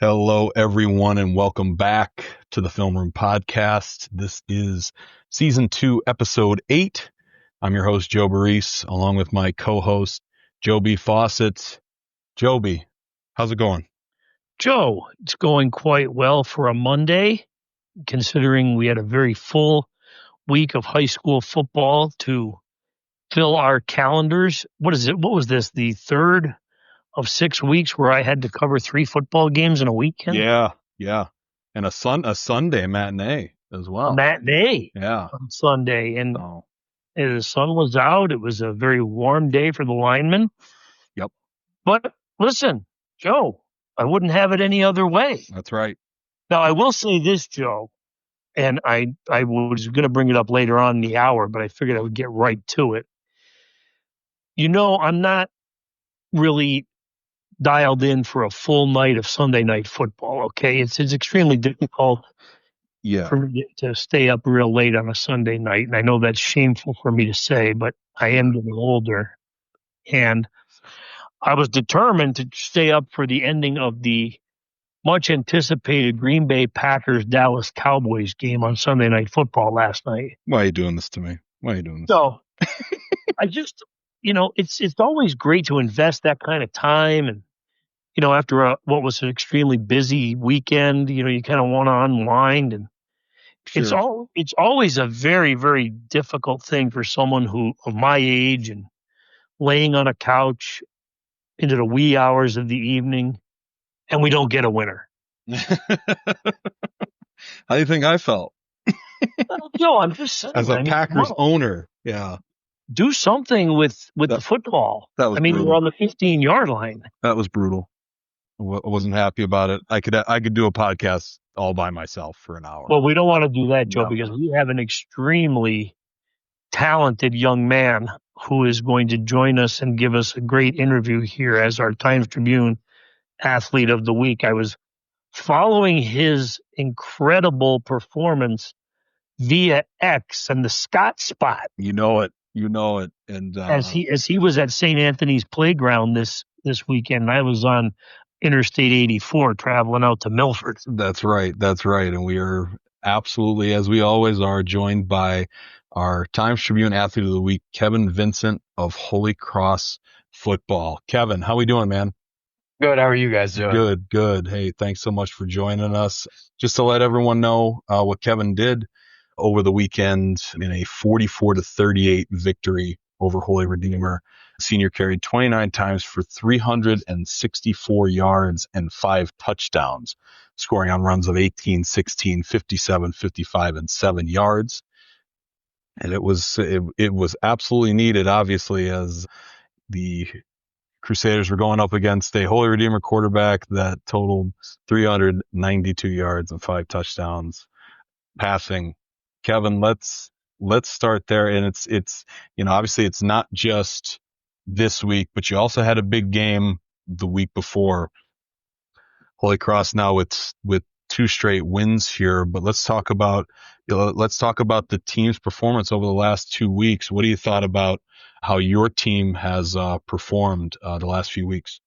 Hello, everyone, and welcome back to the Film Room Podcast. This is Season 2, Episode 8. I'm your host, Joe Baress, along with my co-host, Joby Fawcett. Joby, how's it going? Joe, it's going quite well for a Monday, considering we had a very full week of high school football to fill our calendars. What was this, the third of 6 weeks where I had to cover 3 football games in a weekend? Yeah. And a Sunday matinee as well. A matinee Yeah. on Sunday. And the sun was out. It was a very warm day for the linemen. Yep. But listen, Joe, I wouldn't have it any other way. That's right. Now, I will say this, Joe, and I was going to bring it up later on in the hour, but I figured I would get right to it. You know, I'm not really dialed in for a full night of Sunday night football, okay? It's extremely difficult for me to stay up real late on a Sunday night, and I know that's shameful for me to say, but I am getting older. And I was determined to stay up for the ending of the much anticipated Green Bay Packers Dallas Cowboys game on Sunday Night Football last night. Why are you doing this to me? So I just, it's always great to invest that kind of time. And, after what was an extremely busy weekend, you kind of want to unwind. And Sure. it's always a very, very difficult thing for someone of my age and laying on a couch into the wee hours of the evening, and we don't get a winner. How do you think I felt? Joe, I'm just saying. As a Packers owner, yeah. Do something with the football. That was brutal. We're on the 15-yard line. That was brutal. I wasn't happy about it. I could do a podcast all by myself for an hour. Well, we don't want to do that, Joe, No. because we have an extremely talented young man who is going to join us and give us a great interview here as our Times-Tribune Athlete of the Week. I was following his incredible performance via X and the Scott Spot. You know it. And as he was at St. Anthony's Playground this weekend, I was on Interstate 84 traveling out to Milford. That's right. And we are absolutely, as we always are, joined by our Times-Tribune Athlete of the Week, Kevin Vincent of Holy Cross Football. Kevin, how we doing, man? Good. How are you guys doing? Good. Hey, thanks so much for joining us. Just to let everyone know what Kevin did over the weekend in a 44-38 victory over Holy Redeemer. Senior carried 29 times for 364 yards and 5 touchdowns, scoring on runs of 18, 16, 57, 55, and 7 yards. And it was absolutely needed, obviously, as the Crusaders were going up against a Holy Redeemer quarterback that totaled 392 yards and 5 touchdowns passing. Kevin, let's start there. And it's obviously it's not just this week, but you also had a big game the week before. Holy Cross now with 2 straight wins here, but let's talk about the team's performance over the last 2 weeks. What do you thought about how your team has performed the last few weeks?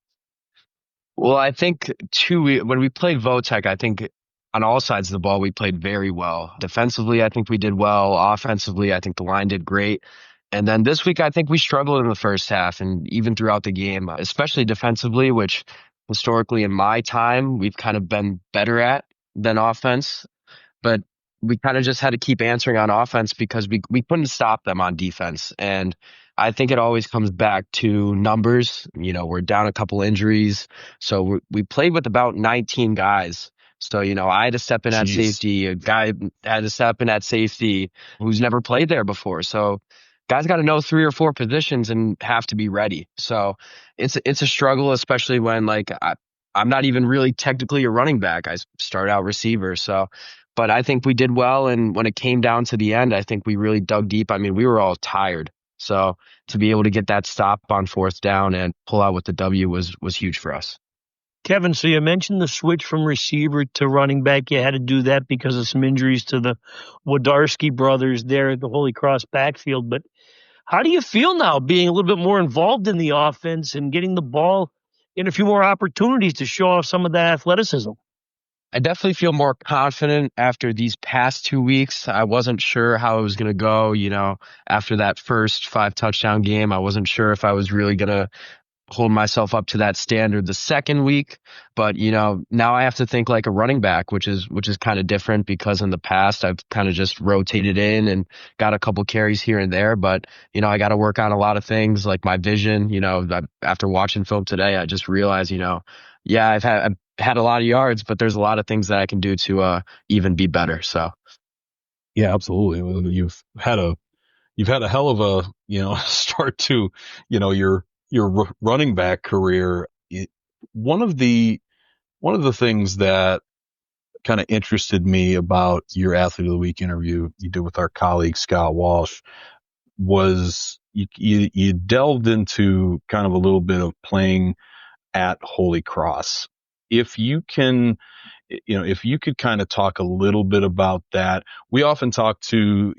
Well, I think when we played Votech, I think on all sides of the ball, we played very well. Defensively, I think we did well. Offensively, I think the line did great. And then this week, I think we struggled in the first half and even throughout the game, especially defensively, which historically in my time, we've kind of been better at than offense. But we kind of just had to keep answering on offense because we couldn't stop them on defense. And I think it always comes back to numbers. We're down a couple injuries. So we played with about 19 guys. So, I had to step in at safety. A guy had to step in at safety who's never played there before. So guys got to know 3 or 4 positions and have to be ready. So it's a struggle, especially when I'm not even really technically a running back. I start out receiver. So, but I think we did well. And when it came down to the end, I think we really dug deep. We were all tired. So to be able to get that stop on 4th down and pull out with the W was huge for us. Kevin, so you mentioned the switch from receiver to running back. You had to do that because of some injuries to the Wodarski brothers there at the Holy Cross backfield. But how do you feel now being a little bit more involved in the offense and getting the ball in a few more opportunities to show off some of that athleticism? I definitely feel more confident after these past 2 weeks. I wasn't sure how it was going to go. After that first 5 touchdown game, I wasn't sure if I was really going to hold myself up to that standard the second week. But, now I have to think like a running back, which is kind of different because in the past I've kind of just rotated in and got a couple carries here and there. But, I got to work on a lot of things like my vision. After watching film today, I just realized, yeah, I've had a lot of yards, but there's a lot of things that I can do to even be better. So. Yeah, absolutely. Well, you've had a hell of a, start to, your running back career. One of the things that kind of interested me about your Athlete of the Week interview you did with our colleague Scott Walsh was you delved into kind of a little bit of playing at Holy Cross. If you could kind of talk a little bit about that. We often talk to,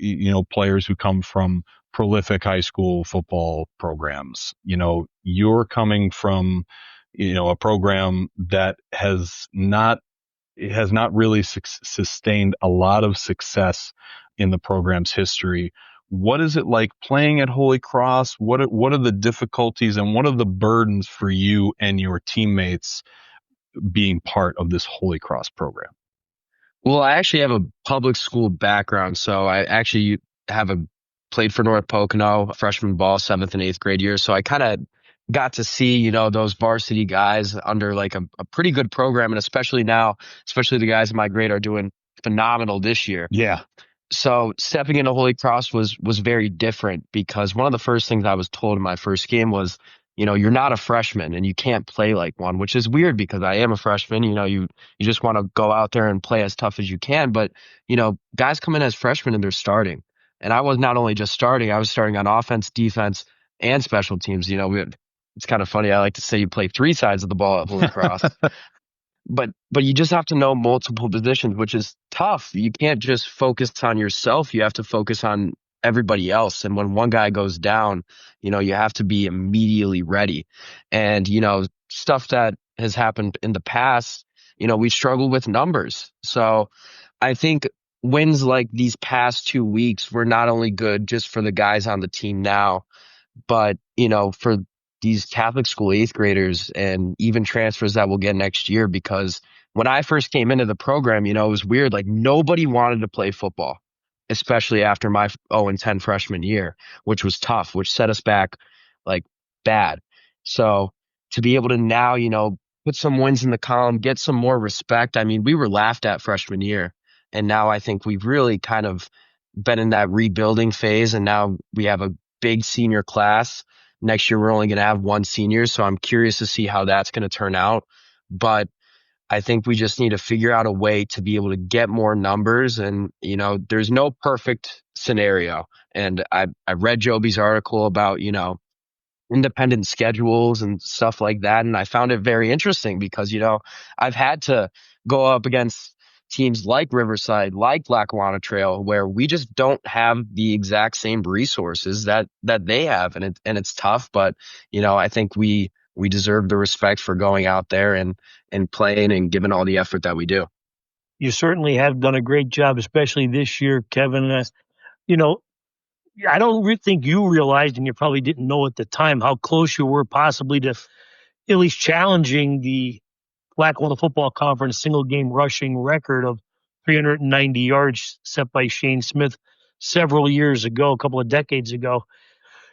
players who come from prolific high school football programs. You're coming from, a program that has not really sustained a lot of success in the program's history. What is it like playing at Holy Cross? What are the difficulties and what are the burdens for you and your teammates being part of this Holy Cross program? Well, I actually have a public school background, so I actually played for North Pocono freshman ball, 7th and 8th grade year. So I kind of got to see, those varsity guys under like a pretty good program. And especially the guys in my grade are doing phenomenal this year. Yeah. So stepping into Holy Cross was very different because one of the first things I was told in my first game was, you're not a freshman and you can't play like one, which is weird because I am a freshman. You just want to go out there and play as tough as you can. But, guys come in as freshmen and they're starting. And I was not only just starting, I was starting on offense, defense, and special teams. It's kind of funny. I like to say you play 3 sides of the ball at Holy Cross. But you just have to know multiple positions, which is tough. You can't just focus on yourself. You have to focus on everybody else. And when one guy goes down, you have to be immediately ready. And, stuff that has happened in the past, we struggled with numbers. So I think wins like these past 2 weeks were not only good just for the guys on the team now, but, for these Catholic school 8th graders and even transfers that we'll get next year. Because when I first came into the program, it was weird. Like nobody wanted to play football, especially after my 0-10 freshman year, which was tough, which set us back like bad. So to be able to now, put some wins in the column, get some more respect. I mean, we were laughed at freshman year. And now I think we've really kind of been in that rebuilding phase. And now we have a big senior class. Next year, we're only going to have 1 senior. So I'm curious to see how that's going to turn out. But I think we just need to figure out a way to be able to get more numbers. And, there's no perfect scenario. And I read Joby's article about, independent schedules and stuff like that. And I found it very interesting because, I've had to go up against teams like Riverside, like Lackawanna Trail, where we just don't have the exact same resources that they have. And it's tough, but, I think we deserve the respect for going out there and playing and giving all the effort that we do. You certainly have done a great job, especially this year, Kevin. I don't think you realized, and you probably didn't know at the time, how close you were possibly to at least challenging the Lackawanna Football Conference single game rushing record of 390 yards set by Shane Smith several years ago, a couple of decades ago.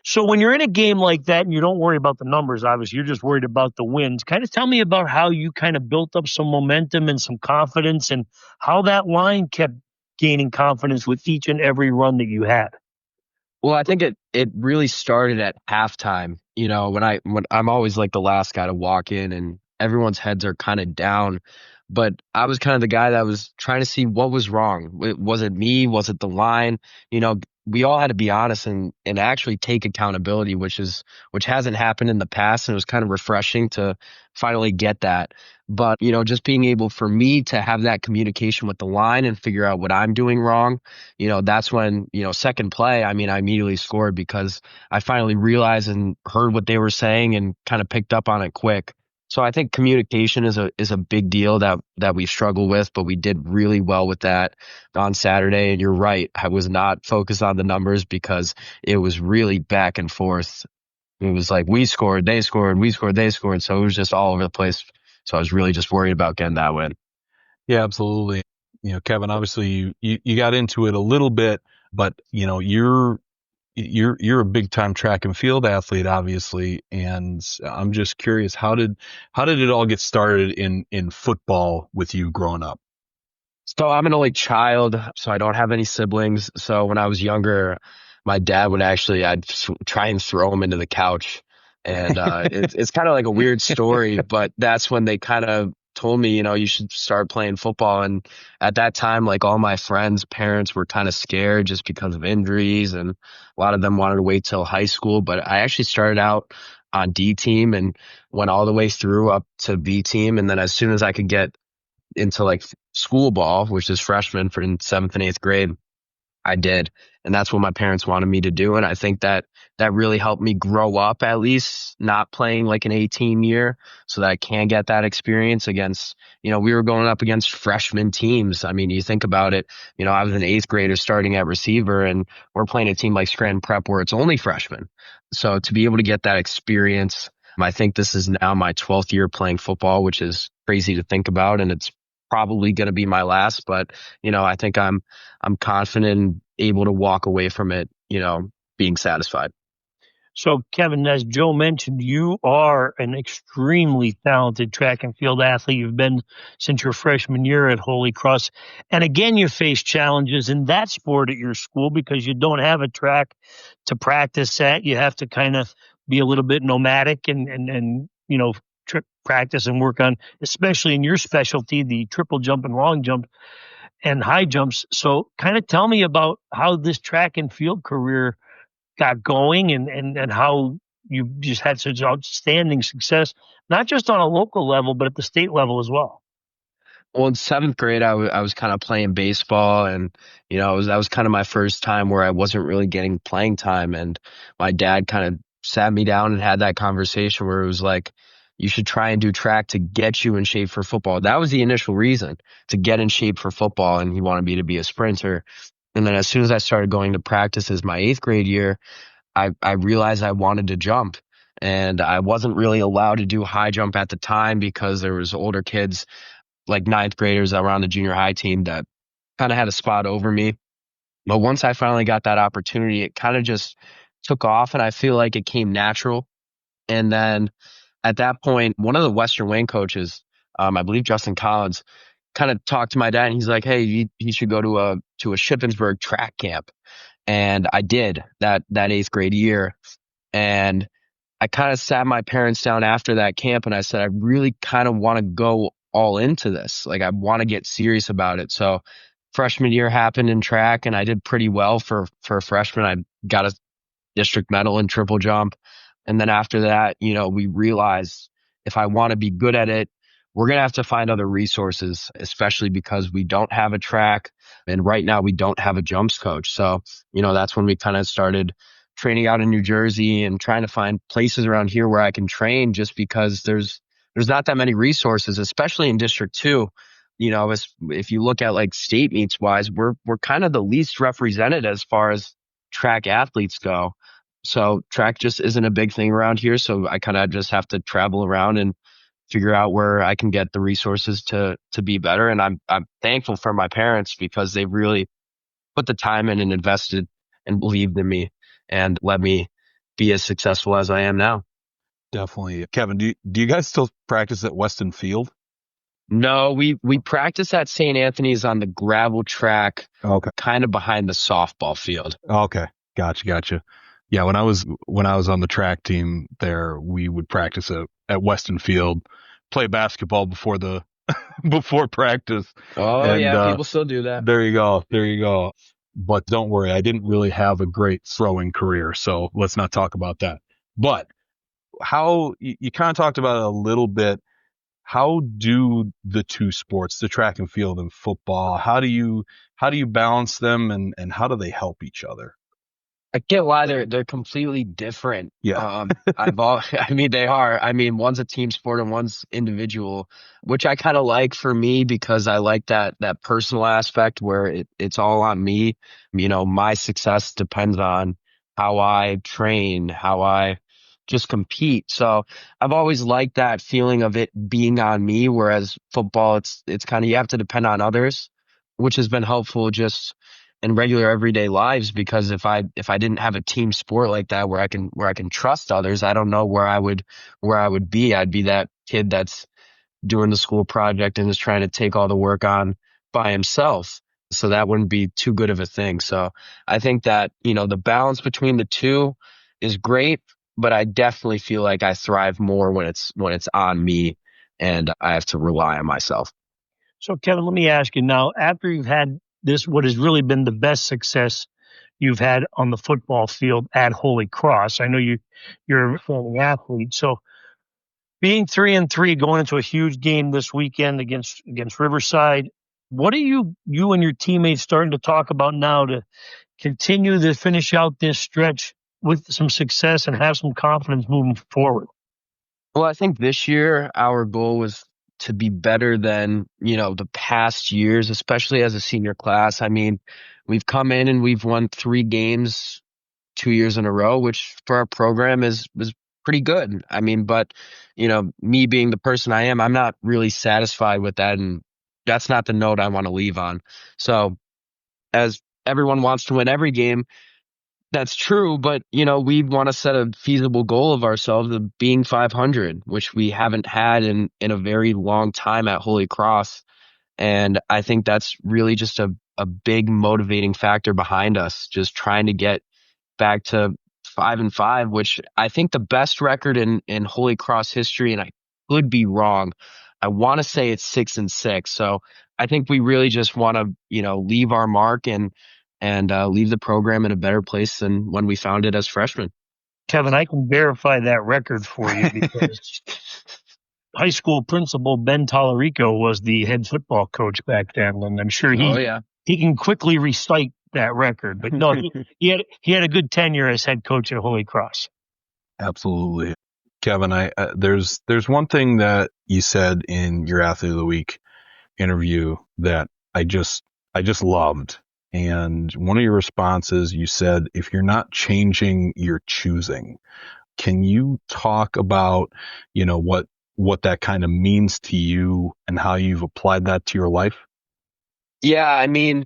So when you're in a game like that and you don't worry about the numbers, obviously, you're just worried about the wins. Kind of tell me about how you kind of built up some momentum and some confidence and how that line kept gaining confidence with each and every run that you had. Well, I think it really started at halftime. When I'm always like the last guy to walk in and everyone's heads are kind of down, but I was kind of the guy that was trying to see what was wrong. Was it me? Was it the line? We all had to be honest and actually take accountability, which hasn't happened in the past. And it was kind of refreshing to finally get that. But, just being able for me to have that communication with the line and figure out what I'm doing wrong, that's when, second play, I immediately scored because I finally realized and heard what they were saying and kind of picked up on it quick. So I think communication is a big deal that we struggle with, but we did really well with that on Saturday. And you're right, I was not focused on the numbers because it was really back and forth. It was like we scored, they scored, we scored, they scored. So it was just all over the place. So I was really just worried about getting that win. Yeah, absolutely. Kevin, obviously you got into it a little bit, but you're a big time track and field athlete, obviously. And I'm just curious, how did it all get started in football with you growing up? So I'm an only child, so I don't have any siblings. So when I was younger, my dad would try and throw him into the couch. And it's kind of like a weird story, but that's when they kind of told me, you should start playing football. And at that time, like all my friends' parents were kind of scared just because of injuries, and a lot of them wanted to wait till high school. But I actually started out on D team and went all the way through up to B team. And then as soon as I could get into like school ball, which is freshman for in 7th and 8th grade, I did. And that's what my parents wanted me to do. And I think that really helped me grow up, at least not playing like an 18 year, so that I can get that experience against, we were going up against freshman teams. I mean, you think about it, I was an 8th grader starting at receiver, and we're playing a team like Scranton Prep where it's only freshmen. So to be able to get that experience, I think this is now my 12th year playing football, which is crazy to think about. And it's probably going to be my last, but I think I'm confident and able to walk away from it, being satisfied. So, Kevin, as Joe mentioned, you are an extremely talented track and field athlete. You've been since your freshman year at Holy Cross. And again, you face challenges in that sport at your school because you don't have a track to practice at. You have to kind of be a little bit nomadic and practice and work on, especially in your specialty, the triple jump and long jump and high jumps. So kind of tell me about how this track and field career got going and how you just had such outstanding success, not just on a local level, but at the state level as well. Well, in 7th grade, I was kind of playing baseball, and that was kind of my first time where I wasn't really getting playing time. And my dad kind of sat me down and had that conversation where it was like, you should try and do track to get you in shape for football. That was the initial reason, to get in shape for football, and he wanted me to be a sprinter. And then as soon as I started going to practices my 8th grade year, I realized I wanted to jump. And I wasn't really allowed to do high jump at the time because there was older kids, like 9th graders that were on the junior high team, that kind of had a spot over me. But once I finally got that opportunity, it kind of just took off, and I feel like it came natural. And then at that point, one of the Western Wayne coaches, I believe Justin Collins, kind of talked to my dad, and he's like, "Hey, he should go to a Shippensburg track camp." And I did that 8th grade year. And I kind of sat my parents down after that camp, and I said, I really kind of want to go all into this. Like, I want to get serious about it. So freshman year happened in track, and I did pretty well for a freshman. I got a district medal in triple jump. And then after that, we realized if I want to be good at it, we're going to have to find other resources, especially because we don't have a track. And right now we don't have a jumps coach. So, that's when we kind of started training out in New Jersey and trying to find places around here where I can train, just because there's not that many resources, especially in District 2. If you look at like state meets wise, we're kind of the least represented as far as track athletes go. So track just isn't a big thing around here. So I kind of just have to travel around and figure out where I can get the resources to be better. And I'm thankful for my parents, because they really put the time in and invested and believed in me and let me be as successful as I am now. Definitely. Kevin, do you guys still practice at Weston Field? No, we practice at St. Anthony's on the gravel track, Okay. kind of behind the softball field. Okay. Gotcha. Yeah, when I was on the track team there, we would practice at Weston Field, play basketball before practice. Oh, and, yeah, people still do that. There you go. But don't worry, I didn't really have a great throwing career, so let's not talk about that. But how you kind of talked about it a little bit. How do the two sports, the track and field and football, how do you balance them, and how do they help each other? I get why they're completely different. Yeah. I mean, they are. I mean, one's a team sport and one's individual, which I kind of like for me because I like that personal aspect where it's all on me. You know, my success depends on how I train, how I just compete. So I've always liked that feeling of it being on me, whereas football, it's kind of you have to depend on others, which has been helpful just in regular everyday lives because if I didn't have a team sport like that where I can trust others, I don't know where I would be. I'd be that kid that's doing the school project and is trying to take all the work on by himself. So that wouldn't be too good of a thing. So I think that, the balance between the two is great, but I definitely feel like I thrive more when it's on me and I have to rely on myself. So, Kevin, let me ask you now, after you've had this, what has really been the best success you've had on the football field at Holy Cross, I know you're a former athlete. So, being 3-3 going into a huge game this weekend against Riverside, what are you and your teammates starting to talk about now to continue to finish out this stretch with some success and have some confidence moving forward? Well, I think this year our goal was to be better than, the past years, especially as a senior class. I mean, we've come in and we've won 3 games 2 years in a row, which for our program was pretty good. I mean, but, me being the person I am, I'm not really satisfied with that. And that's not the note I want to leave on. So as everyone wants to win every game, that's true, but we want to set a feasible goal of ourselves of being 500, which we haven't had in a very long time at Holy Cross. And I think that's really just a big motivating factor behind us, just trying to get back to 5-5, which I think the best record in Holy Cross history, and I could be wrong. I want to say it's 6-6. So I think we really just want to, leave our mark and leave the program in a better place than when we found it as freshmen. Kevin, I can verify that record for you because high school principal Ben Tallarico was the head football coach back then, and I'm sure Oh yeah. he can quickly recite that record. But no, he had a good tenure as head coach at Holy Cross. Absolutely. Kevin, there's one thing that you said in your Athlete of the Week interview that I just loved. And one of your responses, you said, if you're not changing, you're choosing. Can you talk about, what that kind of means to you and how you've applied that to your life? Yeah, I mean,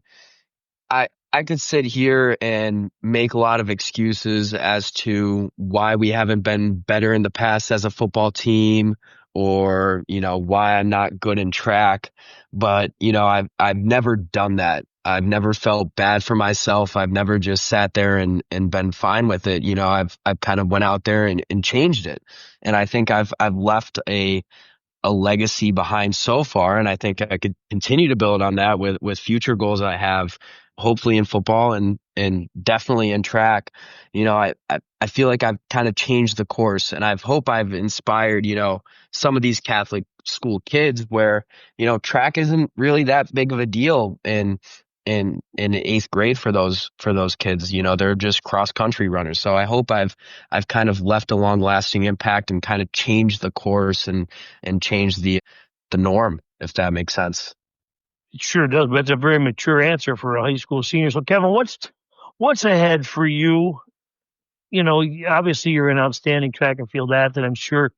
I could sit here and make a lot of excuses as to why we haven't been better in the past as a football team or, why I'm not good in track. But, I've never done that. I've never felt bad for myself. I've never just sat there and been fine with it. I've kind of went out there and changed it. And I think I've left a legacy behind so far. And I think I could continue to build on that with future goals I have, hopefully in football and definitely in track. I feel like I've kind of changed the course and hope I've inspired, some of these Catholic school kids where, track isn't really that big of a deal in 8th grade for those kids. They're just cross country runners. So I hope I've kind of left a long lasting impact and kind of changed the course and changed the norm, if that makes sense. It sure does. But that's a very mature answer for a high school senior. So, Kevin, what's ahead for you? Obviously you're an outstanding track and field athlete. I'm sure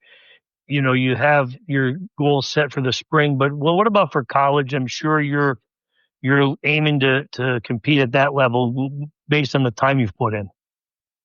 you have your goals set for the spring. But what about for college? I'm sure you're aiming to compete at that level based on the time you've put in.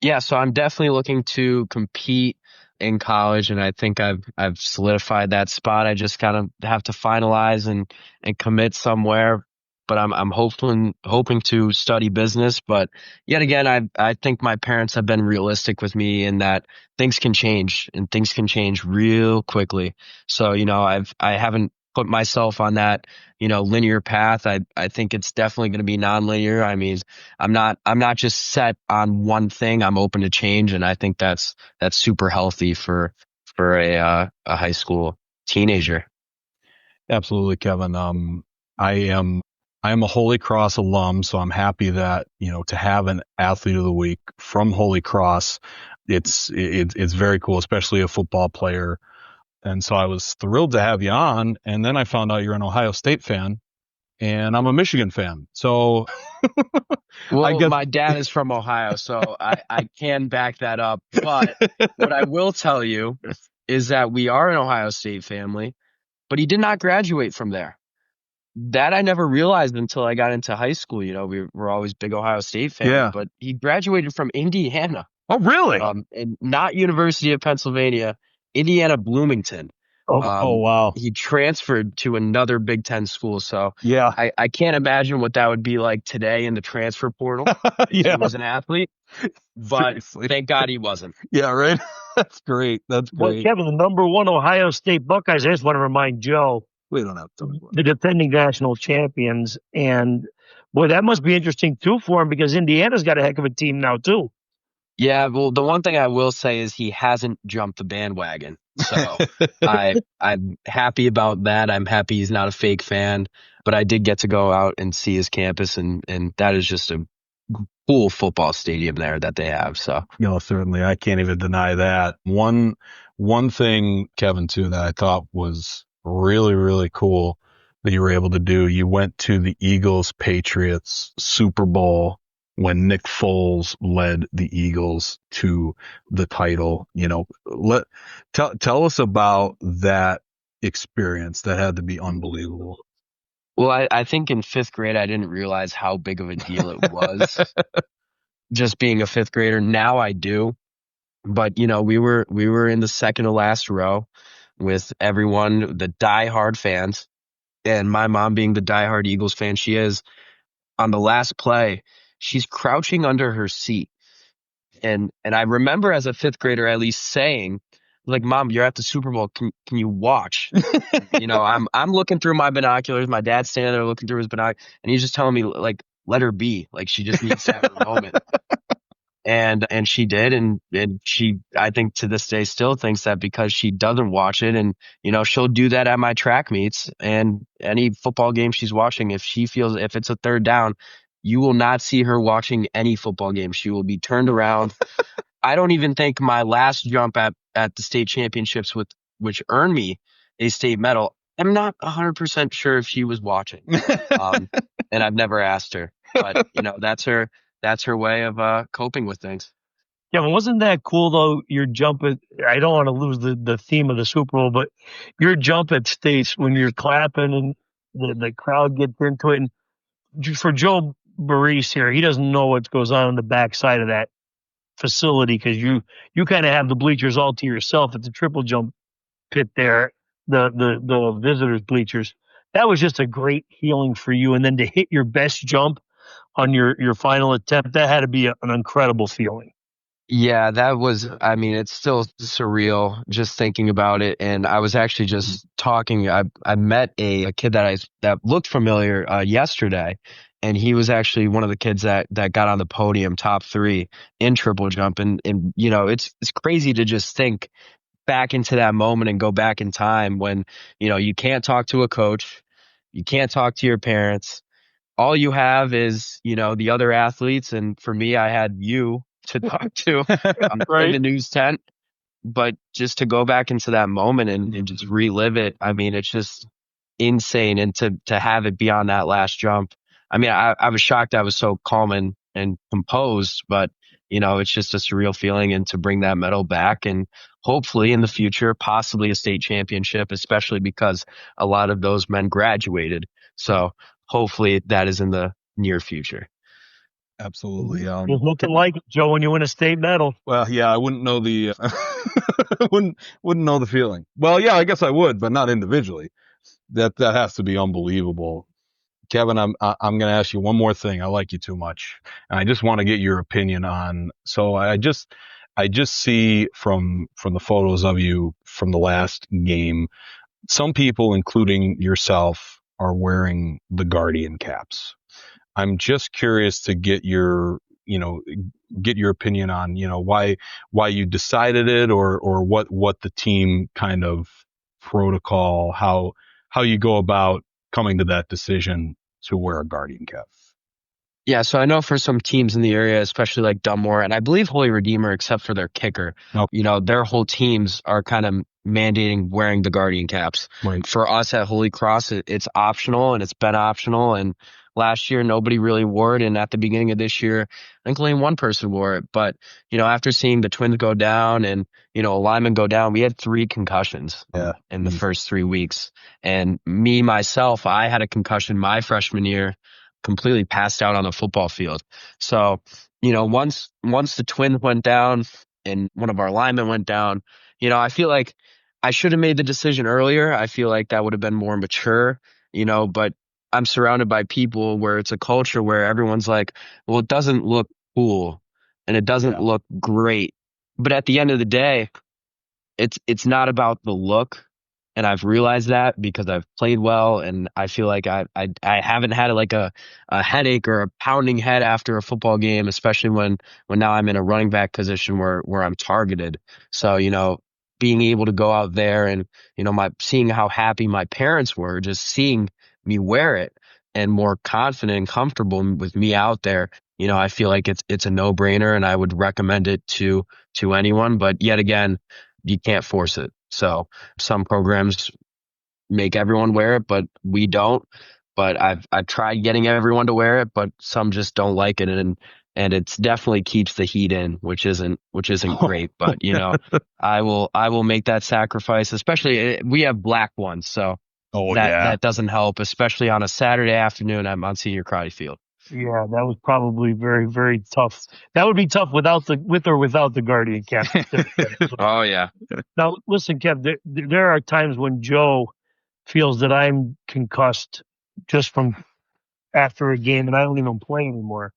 Yeah, so I'm definitely looking to compete in college, and I think I've solidified that spot. I just kind of have to finalize and commit somewhere. But I'm hoping to study business. But yet again, I think my parents have been realistic with me in that things can change and things can change real quickly. So I haven't put myself on that linear path. I think it's definitely going to be nonlinear. I mean, I'm not just set on one thing. I'm open to change, and I think that's super healthy for a high school teenager. Absolutely, Kevin. I'm a Holy Cross alum, so I'm happy that, to have an athlete of the week from Holy Cross, it's very cool, especially a football player. And so I was thrilled to have you on. And then I found out you're an Ohio State fan and I'm a Michigan fan. So I Well, guess, my dad is from Ohio, so I can back that up. But what I will tell you is that we are an Ohio State family, but he did not graduate from there. That I never realized until I got into high school. We were always big Ohio State fans, Yeah. but he graduated from Indiana, oh, really? and not University of Pennsylvania, Indiana Bloomington. Oh, wow. He transferred to another Big Ten school, so Yeah. I can't imagine what that would be like today in the transfer portal. Yeah. He was an athlete, but Seriously. thank God he wasn't. Yeah, right. That's great. That's Well, great. Kevin, the number one Ohio State Buckeyes, I just want to remind Joe, We don't have to. the defending national champions. And boy, that must be interesting too for him because Indiana's got a heck of a team now too. Yeah, well, the one thing I will say is he hasn't jumped the bandwagon. So I'm happy about that. I'm happy he's not a fake fan, but I did get to go out and see his campus, and that is just a cool football stadium there that they have. So Certainly. I can't even deny that. One thing, Kevin, too, that I thought was really, really cool that you were able to do, you went to the Eagles Patriots Super Bowl when Nick Foles led the Eagles to the title. Tell us about that experience. That had to be unbelievable. well, I think in fifth grade I didn't realize how big of a deal it was. Just being a fifth grader. Now I do. But we were in the second to last row with everyone, the diehard fans, and my mom being the diehard Eagles fan she is. On the last play, she's crouching under her seat, and I remember as a fifth grader at least saying, like, "Mom, you're at the Super Bowl. Can you watch?" I'm looking through my binoculars. My dad's standing there looking through his binoculars, and he's just telling me, like, let her be. Like, she just needs to have her moment. And she did, and she, I think to this day still thinks that because she doesn't watch it, and she'll do that at my track meets and any football game she's watching. If she feels if it's a third down, you will not see her watching any football game. She will be turned around. I don't even think my last jump at the state championships, which earned me a state medal, I'm not 100% sure if she was watching, and I've never asked her, but that's her way of coping with things. Kevin, wasn't that cool though? Your jump at, I don't want to lose the theme of the Super Bowl, but your jump at states when you're clapping and the crowd gets into it. And for Joe Baress here, he doesn't know what goes on the backside of that facility because you kind of have the bleachers all to yourself at the triple jump pit there, the visitors bleachers. That was just a great healing for you. And then to hit your best jump on your final attempt, that had to be an incredible feeling. Yeah, that was, I mean, it's still surreal just thinking about it. And I was actually just talking, I met a kid that looked familiar yesterday, and he was actually one of the kids that got on the podium, top 3 in triple jump. And it's crazy to just think back into that moment and go back in time when, you can't talk to a coach, you can't talk to your parents. All you have is, the other athletes. And for me, I had you to talk to Right. in the news tent. But just to go back into that moment and just relive it, I mean, it's just insane. And to have it be on that last jump, I mean, I was shocked I was so calm and composed, but, it's just a surreal feeling. And to bring that medal back and hopefully in the future, possibly a state championship, especially because a lot of those men graduated. So hopefully that is in the near future. Absolutely. There's nothing like it, Joe, when you win a state medal. Well, yeah, I wouldn't know the wouldn't know the feeling. Well, yeah, I guess I would, but not individually. That has to be unbelievable. Kevin, I'm going to ask you one more thing. I like you too much, and I just want to get your opinion on. So I just see from the photos of you from the last game, some people, including yourself, are wearing the Guardian caps. I'm just curious to get your opinion on, why you decided it or what the team kind of protocol, how you go about coming to that decision to wear a Guardian cap? Yeah, so I know for some teams in the area, especially like Dunmore, and I believe Holy Redeemer, except for their kicker, their whole teams are kind of mandating wearing the Guardian caps. Right. For us at Holy Cross, it's optional, and it's been optional. And last year, nobody really wore it. And at the beginning of this year, I think only one person wore it. But, after seeing the Twins go down and, a lineman go down, we had 3 concussions in the first 3 weeks. And myself, I had a concussion my freshman year, completely passed out on the football field. So, once the Twins went down and one of our linemen went down, I feel like I should have made the decision earlier. I feel like that would have been more mature, but I'm surrounded by people where it's a culture where everyone's like, well, it doesn't look cool and it doesn't look great. But at the end of the day, it's not about the look. And I've realized that because I've played well, and I feel like I haven't had a headache or a pounding head after a football game, especially when now I'm in a running back position where I'm targeted. So, being able to go out there and, seeing how happy my parents were, just seeing me wear it and more confident and comfortable with me out there, I feel like it's a no-brainer, and I would recommend it to anyone. But yet again, you can't force it. So some programs make everyone wear it, but we don't. But I've tried getting everyone to wear it, but some just don't like it, and it's definitely keeps the heat in, which isn't great. But I will make that sacrifice. Especially we have black ones, so that doesn't help, especially on a Saturday afternoon. I'm on Senior Karate Field. Yeah, that was probably very, very tough. That would be tough with or without the Guardian cap. Oh, yeah. Now, listen, Kev, there are times when Joe feels that I'm concussed just from after a game and I don't even play anymore.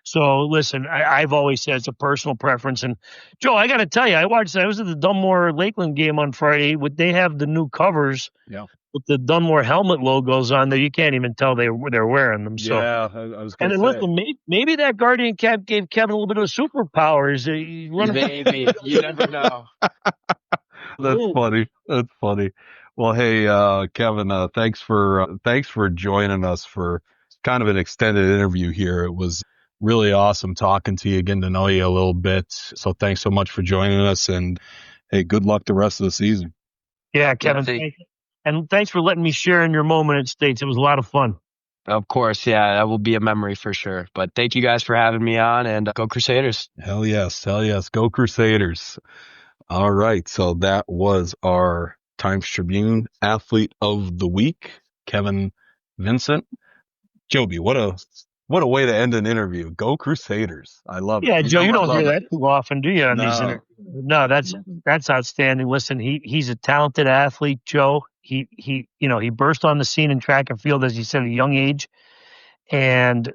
So, listen, I've always said it's a personal preference. And, Joe, I got to tell you, I was at the Dunmore Lakeland game on Friday. They have the new covers. Yeah. With the Dunmore helmet logos on there, you can't even tell they're wearing them. So, yeah, I was going to say. Listen, maybe that Guardian cap gave Kevin a little bit of superpowers. Maybe. You never know. That's funny. Well, hey, Kevin, thanks for joining us for kind of an extended interview here. It was really awesome talking to you, getting to know you a little bit. So thanks so much for joining us, and hey, good luck the rest of the season. Yeah, Kevin. And thanks for letting me share in your moment at States. It was a lot of fun. Of course, yeah, that will be a memory for sure. But thank you guys for having me on, and go Crusaders. Hell yes. Go Crusaders. All right, so that was our Times-Tribune Athlete of the Week, Kevin Vincent. Joby, what a way to end an interview. Go Crusaders. I love it. Yeah, Joe, you don't hear that too often, do you, on these interviews? No, that's outstanding. Listen, he's a talented athlete, Joe. He burst on the scene in track and field, as you said, at a young age. And,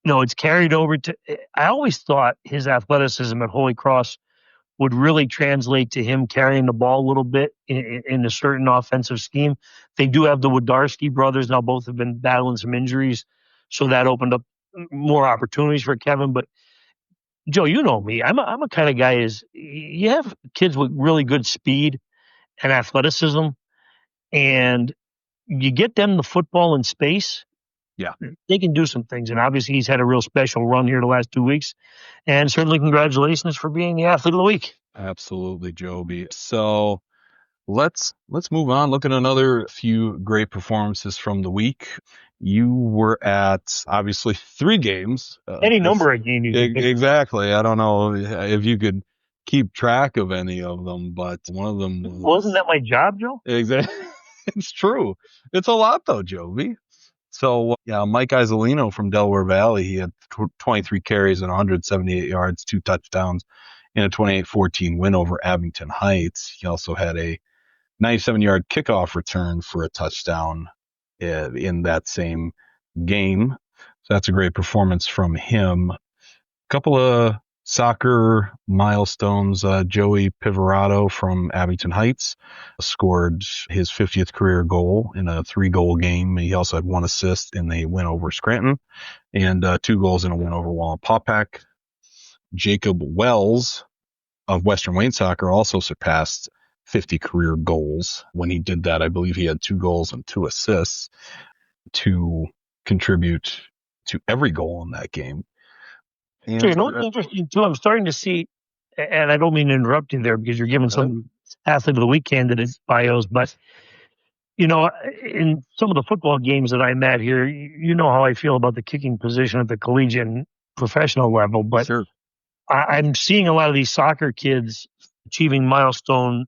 it's carried over to, I always thought his athleticism at Holy Cross would really translate to him carrying the ball a little bit in a certain offensive scheme. They do have the Wodarski brothers. Now both have been battling some injuries. So that opened up more opportunities for Kevin. But Joe, you know me. I'm a kind of guy you have kids with really good speed and athleticism, and you get them the football in space. Yeah, they can do some things. And obviously he's had a real special run here the last 2 weeks. And certainly congratulations for being the Athlete of the Week. Absolutely, Joby. So let's move on. Look at another few great performances from the week. You were at obviously 3 games. Any number of games. Exactly. I don't know if you could keep track of any of them, but one of them wasn't that my job, Joe? Exactly. It's true. It's a lot though, Joby. So Mike Isolino from Delaware Valley, he had 23 carries and 178 yards, 2 touchdowns in a 28-14 win over Abington Heights. He also had a 97-yard kickoff return for a touchdown in that same game. So that's a great performance from him. A couple of soccer milestones. Joey Pivorato from Abington Heights scored his 50th career goal in a 3-goal game. He also had 1 assist in the win over Scranton and 2 goals in a win over Wallenpaupack. Jacob Wells of Western Wayne Soccer also surpassed 50 career goals. When he did that, I believe he had 2 goals and 2 assists to contribute to every goal in that game. And, so, you know what's interesting too? I'm starting to see, and I don't mean to interrupt you there because you're giving some athlete of the week candidate bios, but you know, in some of the football games that I'm at here, you know how I feel about the kicking position at the collegiate and professional level, but sure. I'm seeing a lot of these soccer kids achieving milestones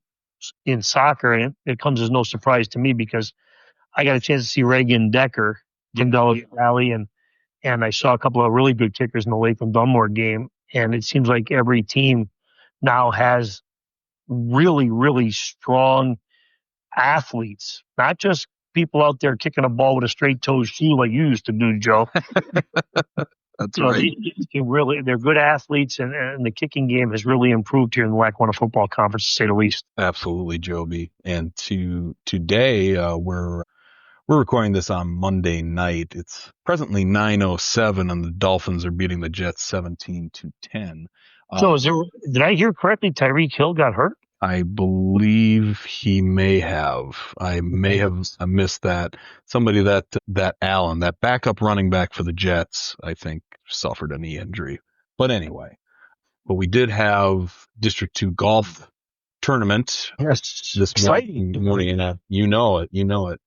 in soccer, and it comes as no surprise to me because I got a chance to see Reagan Decker, Jindal Valley, and I saw a couple of really good kickers in the Lakeland Dunmore game. And it seems like every team now has really, really strong athletes, not just people out there kicking a ball with a straight toe shoe like you used to do, Joe. That's right. They're good athletes, and the kicking game has really improved here in the Lackawanna Football Conference, to say the least. Absolutely, Joby. And today, we're recording this on Monday night. It's presently 9:07, and the Dolphins are beating the Jets 17-10. So, did I hear correctly? Tyreek Hill got hurt? I believe he may have. I may have missed that. Somebody that Allen, that backup running back for the Jets, I think suffered a knee injury. But anyway, we did have District 2 golf tournament this morning, and you know it.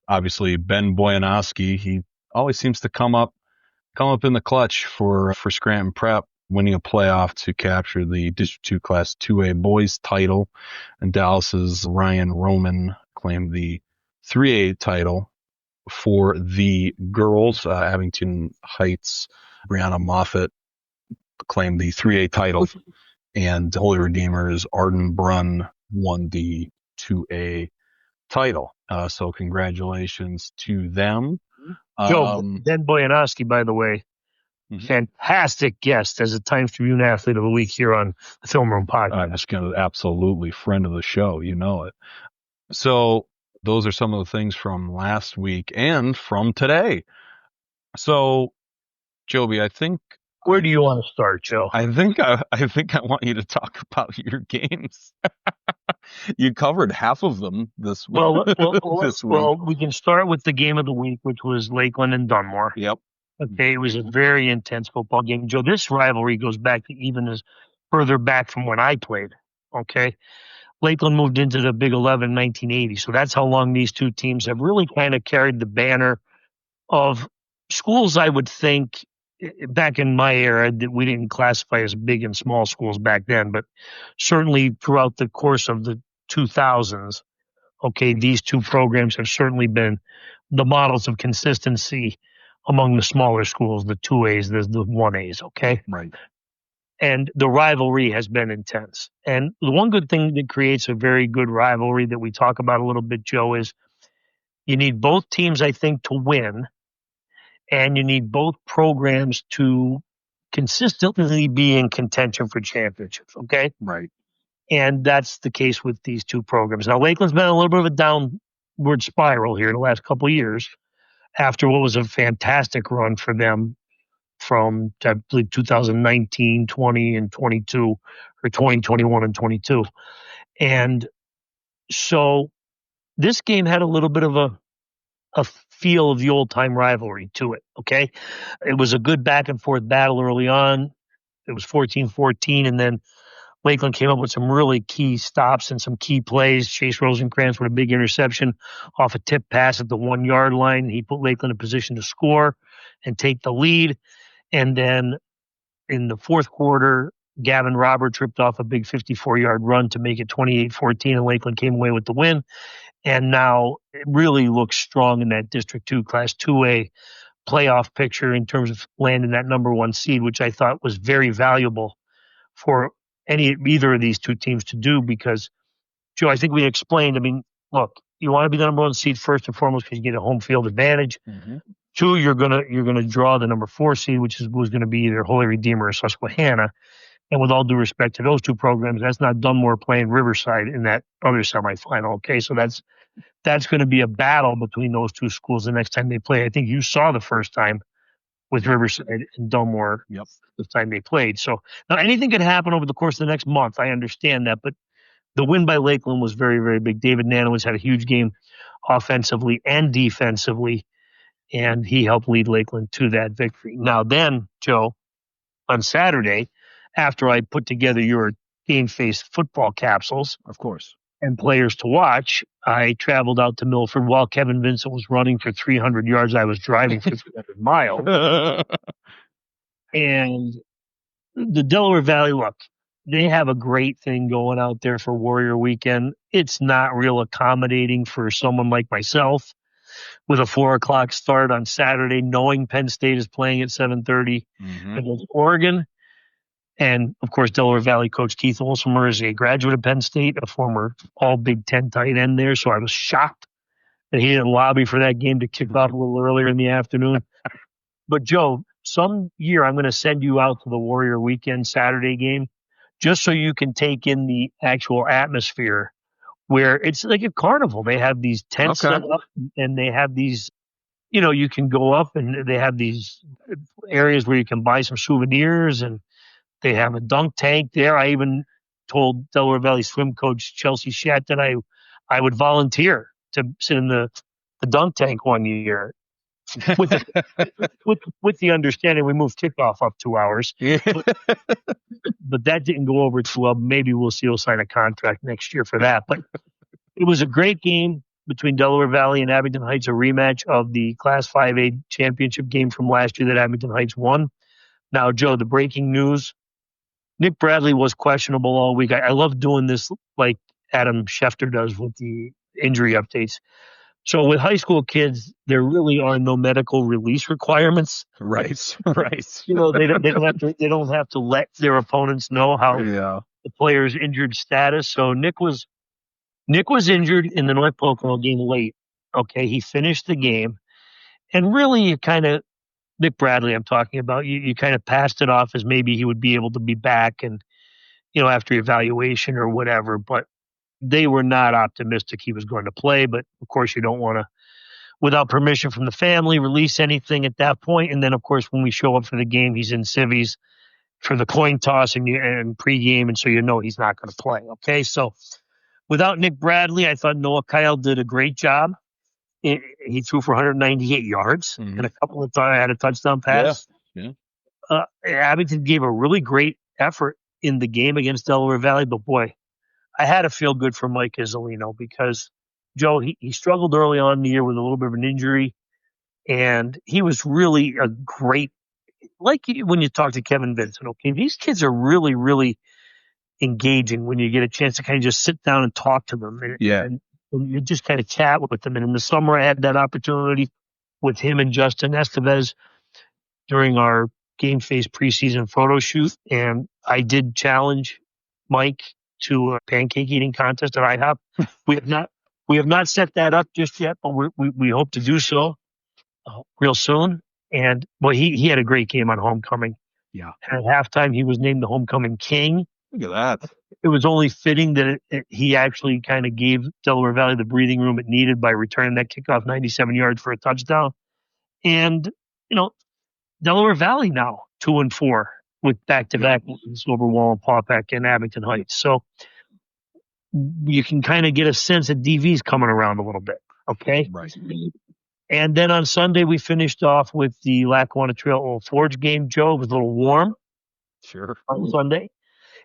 Obviously, Ben Boyanowski, he always seems to come up in the clutch for Scranton Prep, winning a playoff to capture the District 2 Class 2A boys title, and Dallas's Ryan Roman claimed the 3A title. For the girls, Abington Heights, Brianna Moffitt claimed the 3A title, and Holy Redeemer's Arden Brunn won the 2A title. So congratulations to them. Joe, Ben Boyanowski, by the way, fantastic guest as a Times-Tribune Athlete of the Week here on the Film Room Podcast. Absolutely friend of the show. You know it. So those are some of the things from last week and from today. So, Joby, I think. Where do you want to start, Joe? I think I want you to talk about your games. You covered half of them this week. Well, we can start with the game of the week, which was Lakeland and Dunmore. Yep. Okay, it was a very intense football game. Joe, this rivalry goes back to even as further back from when I played. Okay. Lakeland moved into the Big 11 in 1980. So that's how long these two teams have really kind of carried the banner of schools, I would think, back in my era, we didn't classify as big and small schools back then, but certainly throughout the course of the 2000s, okay, these two programs have certainly been the models of consistency among the smaller schools, the 2As, the 1As, okay? Right. And the rivalry has been intense. And the one good thing that creates a very good rivalry that we talk about a little bit, Joe, is you need both teams, I think, to win, and you need both programs to consistently be in contention for championships, okay? Right. And that's the case with these two programs. Now, Lakeland's been a little bit of a downward spiral here the last couple of years after what was a fantastic run for them from, I believe, 2019, 20, and 22, or 2021 and 22. And so this game had a little bit of a feel of the old-time rivalry to it, okay? It was a good back-and-forth battle early on. It was 14-14, and then Lakeland came up with some really key stops and some key plays. Chase Rosenkrantz with a big interception off a tip pass at the 1-yard line. He put Lakeland in position to score and take the lead. And then in the fourth quarter, Gavin Roberts ripped off a big 54-yard run to make it 28-14, and Lakeland came away with the win. And now it really looks strong in that District 2 Class 2A playoff picture in terms of landing that number one seed, which I thought was very valuable for either of these two teams to do because, Joe, I think we explained, I mean, look, you want to be the number one seed first and foremost because you get a home field advantage. Mm-hmm. Two, you're gonna draw the number 4 seed, which was going to be either Holy Redeemer or Susquehanna. And with all due respect to those two programs, that's not Dunmore playing Riverside in that other semifinal. Okay, so that's going to be a battle between those two schools the next time they play. I think you saw the first time with Riverside and Dunmore the time they played. So now anything could happen over the course of the next month. I understand that, but the win by Lakeland was very, very big. David Nanowitz had a huge game offensively and defensively. and he helped lead Lakeland to that victory. Now then, Joe, on Saturday, after I put together your game face football capsules, Of course. and players to watch, I traveled out to Milford while Kevin Vincent was running for 300 yards. I was driving for 300 miles. And the Delaware Valley, look, they have a great thing going out there for Warrior Weekend. It's not real accommodating for someone like myself with a 4:00 start on Saturday, knowing Penn State is playing at 7:30 against Oregon. And of course, Delaware Valley coach Keith Olsmer is a graduate of Penn State, a former All Big Ten tight end there. So I was shocked that he didn't lobby for that game to kick off a little earlier in the afternoon. But Joe, some year I'm going to send you out to the Warrior Weekend Saturday game just so you can take in the actual atmosphere where it's like a carnival. They have these tents set up and they have these, you can go up and they have these areas where you can buy some souvenirs and they have a dunk tank there. I even told Delaware Valley swim coach Chelsea Schatt that I would volunteer to sit in the dunk tank one year with the understanding we moved kickoff up 2 hours. But that didn't go over too well. Maybe we'll see. He'll sign a contract next year for that. But it was a great game between Delaware Valley and Abington Heights, a rematch of the Class 5A championship game from last year that Abington Heights won. Now, Joe, the breaking news. Nick Bradley was questionable all week. I love doing this like Adam Schefter does with the injury updates. So with high school kids, there really are no medical release requirements. Right. They don't have to let their opponents know how the player's injured status. So Nick was injured in the North Pocono game late. Okay, he finished the game, and really, Nick Bradley, I'm talking about, you kind of passed it off as maybe he would be able to be back and, after evaluation or whatever, but they were not optimistic he was going to play. But of course you don't want to, without permission from the family, release anything at that point. And then of course, when we show up for the game, he's in civvies for the coin toss and pregame. And so, he's not going to play. Okay. So without Nick Bradley, I thought Noah Kyle did a great job. He threw for 198 yards and a couple of times had a touchdown pass. Yeah. Abington gave a really great effort in the game against Delaware Valley, but boy, I had to feel good for Mike Isolino because Joe, he struggled early on in the year with a little bit of an injury, and he was really a great, like when you talk to Kevin Vincent. Okay, these kids are really, really engaging when you get a chance to kind of just sit down and talk to them. And you just kind of chat with them. And in the summer, I had that opportunity with him and Justin Estevez during our Game Face preseason photo shoot. And I did challenge Mike to a pancake eating contest at IHOP. We have not set that up just yet, but we hope to do so real soon. And boy, he had a great game on homecoming. Yeah. And at halftime, he was named the homecoming king. Look at that. It was only fitting that he actually kind of gave Delaware Valley the breathing room it needed by returning that kickoff 97 yards for a touchdown. And, Delaware Valley now 2-4 with back-to-back wins over Wallenpaupack and Abington Heights. So you can kind of get a sense that DV's coming around a little bit. Okay. Right. And then on Sunday, we finished off with the Lackawanna Trail Old Forge game. Joe, it was a little warm. Sure. On Sunday.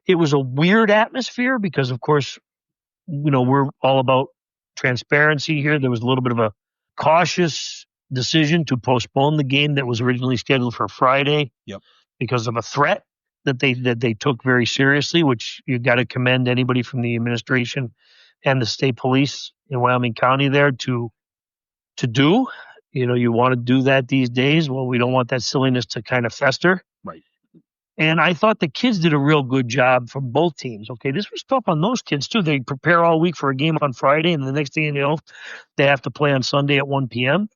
It was a weird atmosphere because, of course, we're all about transparency here. There was a little bit of a cautious decision to postpone the game that was originally scheduled for Friday because of a threat that they took very seriously, which you got to commend anybody from the administration and the state police in Wyoming County there to do. You want to do that these days. Well, we don't want that silliness to kind of fester. Right. And I thought the kids did a real good job from both teams. Okay, this was tough on those kids, too. They prepare all week for a game on Friday, and the next thing you know, they have to play on Sunday at 1 p.m.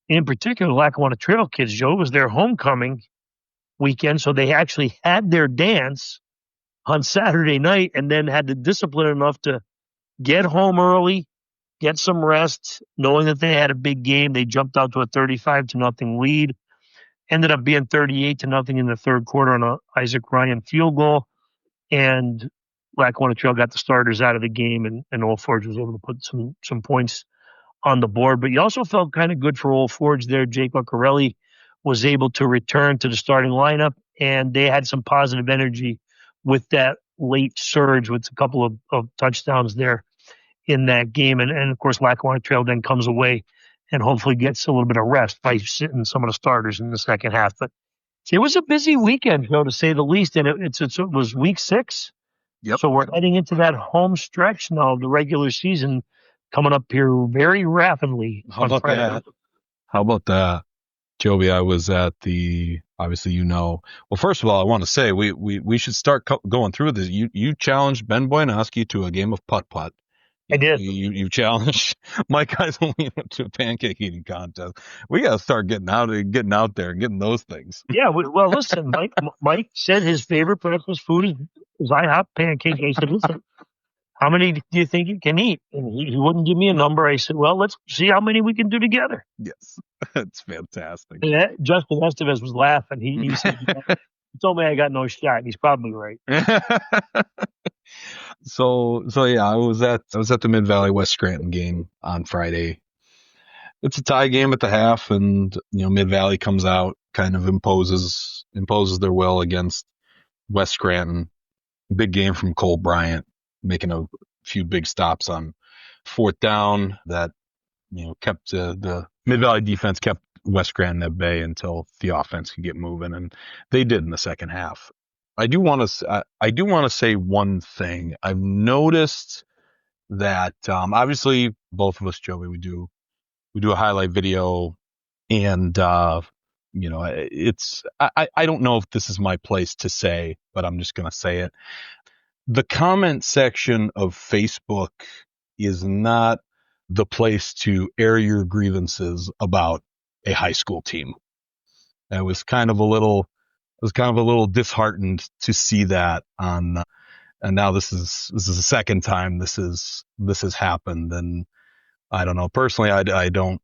In particular, Lackawanna Trail kids, Joe, was their homecoming weekend, so they actually had their dance on Saturday night and then had the discipline enough to get home early, get some rest, knowing that they had a big game. They jumped out to a 35-0 lead. Ended up being 38-0 in the third quarter on a Isaac Ryan field goal. And Lackawanna Trail got the starters out of the game, and Old Forge was able to put some points on the board. But you also felt kind of good for Old Forge there. Jake Lucarelli was able to return to the starting lineup, and they had some positive energy with that late surge with a couple of touchdowns there in that game. And of course, Lackawanna Trail then comes away and hopefully gets a little bit of rest by sitting some of the starters in the second half. But it was a busy weekend, to say the least. And it was week 6. Yep. So we're heading into that home stretch now of the regular season coming up here very rapidly. How about that? How about that? Joby, I was at obviously, well, first of all, I want to say we should start going through this. You challenged Ben Boyanoski to a game of putt-putt. I did. You challenged Mike Heiselman to a pancake eating contest. We got to start getting out there and getting those things. Yeah. Well, listen, Mike said his favorite breakfast food is IHOP pancake. I said, listen, how many do you think you can eat? And he wouldn't give me a number. I said, well, let's see how many we can do together. Yes. That's fantastic. And Justin Estevez was laughing. He said, he told me I got no shot. He's probably right. So yeah, I was at the Mid Valley West Scranton game on Friday. It's a tie game at the half, and Mid Valley comes out, kind of imposes their will against West Scranton. Big game from Cole Bryant, making a few big stops on 4th down that kept the Mid Valley defense kept West Scranton at bay until the offense could get moving, and they did in the second half. I do want to say one thing. I've noticed that obviously both of us, Joey, we do a highlight video, and it's I don't know if this is my place to say, but I'm just gonna say it. The comment section of Facebook is not the place to air your grievances about a high school team. I was kind of a little disheartened to see that on, and now this is the second time this has happened, and I don't know. Personally, I don't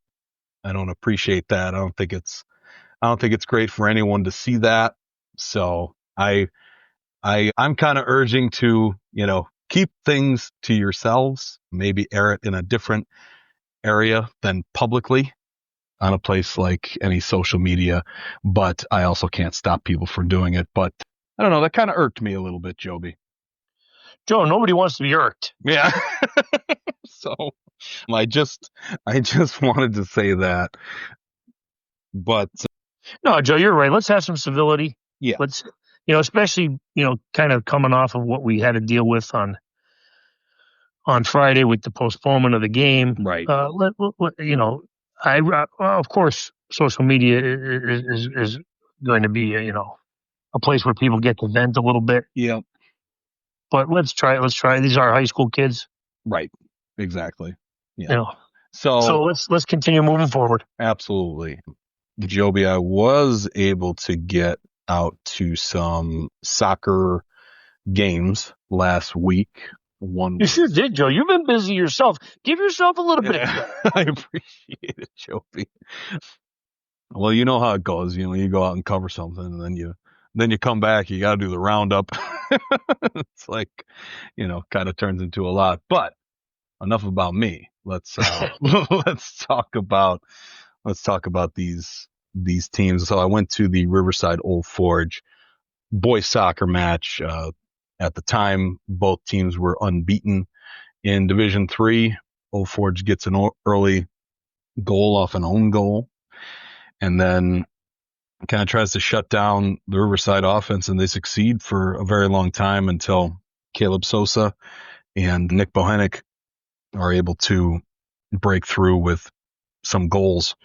appreciate that. I don't think it's great for anyone to see that. So I'm kind of urging to, keep things to yourselves, maybe air it in a different area than publicly on a place like any social media, but I also can't stop people from doing it. But I don't know, that kind of irked me a little bit, Joby. Joe, nobody wants to be irked. Yeah. So I just wanted to say that. But no, Joe, you're right. Let's have some civility. Yeah. Let's, especially, kind of coming off of what we had to deal with on Friday with the postponement of the game. Right. Of course, social media is going to be, a place where people get to vent a little bit. Yeah. But let's try. These are high school kids. Right. Exactly. Yeah. So let's continue moving forward. Absolutely. Joby, I was able to get out to some soccer games last week. You sure did, Joe. You've been busy yourself. Give yourself a little bit of credit. I appreciate it, Joby. Well, you know how it goes. You go out and cover something, and then you come back. You got to do the roundup. It's like, kind of turns into a lot. But enough about me. Let's talk about these teams. So I went to the Riverside Old Forge boys soccer match. At the time, both teams were unbeaten in Division III. Old Forge gets an early goal off an own goal, and then kind of tries to shut down the Riverside offense, and they succeed for a very long time until Caleb Sosa and Nick Bohenik are able to break through with some goals,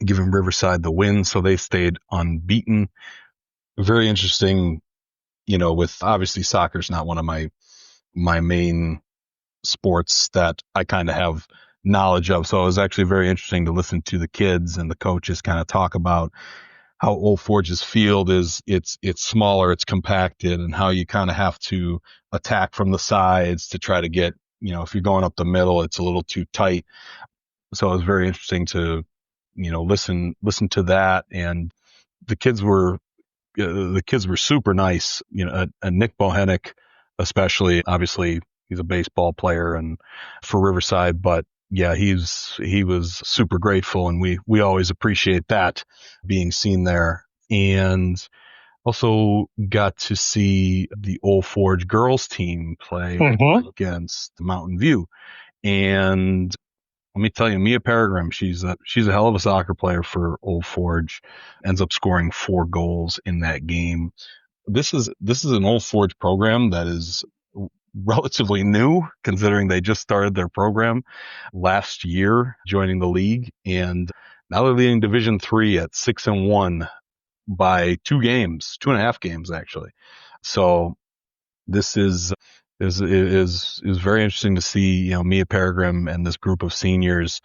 giving Riverside the win. So they stayed unbeaten. Very interesting, with obviously soccer's not one of my main sports that I kind of have knowledge of. So it was actually very interesting to listen to the kids and the coaches kind of talk about how Old Forge's field is. It's smaller, it's compacted, and how you kind of have to attack from the sides to try to get, if you're going up the middle, it's a little too tight. So it was very interesting to, listen to that. And the kids were super nice, and Nick Bohenik, especially, obviously he's a baseball player and for Riverside, but yeah, he was super grateful, and we always appreciate that being seen there. And also got to see the Old Forge girls team play against Mountain View. And let me tell you, Mia Peregrine, she's a hell of a soccer player for Old Forge, ends up scoring 4 goals in that game. This is an Old Forge program that is relatively new, considering they just started their program last year, joining the league, and now they're leading Division 3 at 6-1 by 2.5 games actually. So this is very interesting to see, Mia Peregrine and this group of seniors,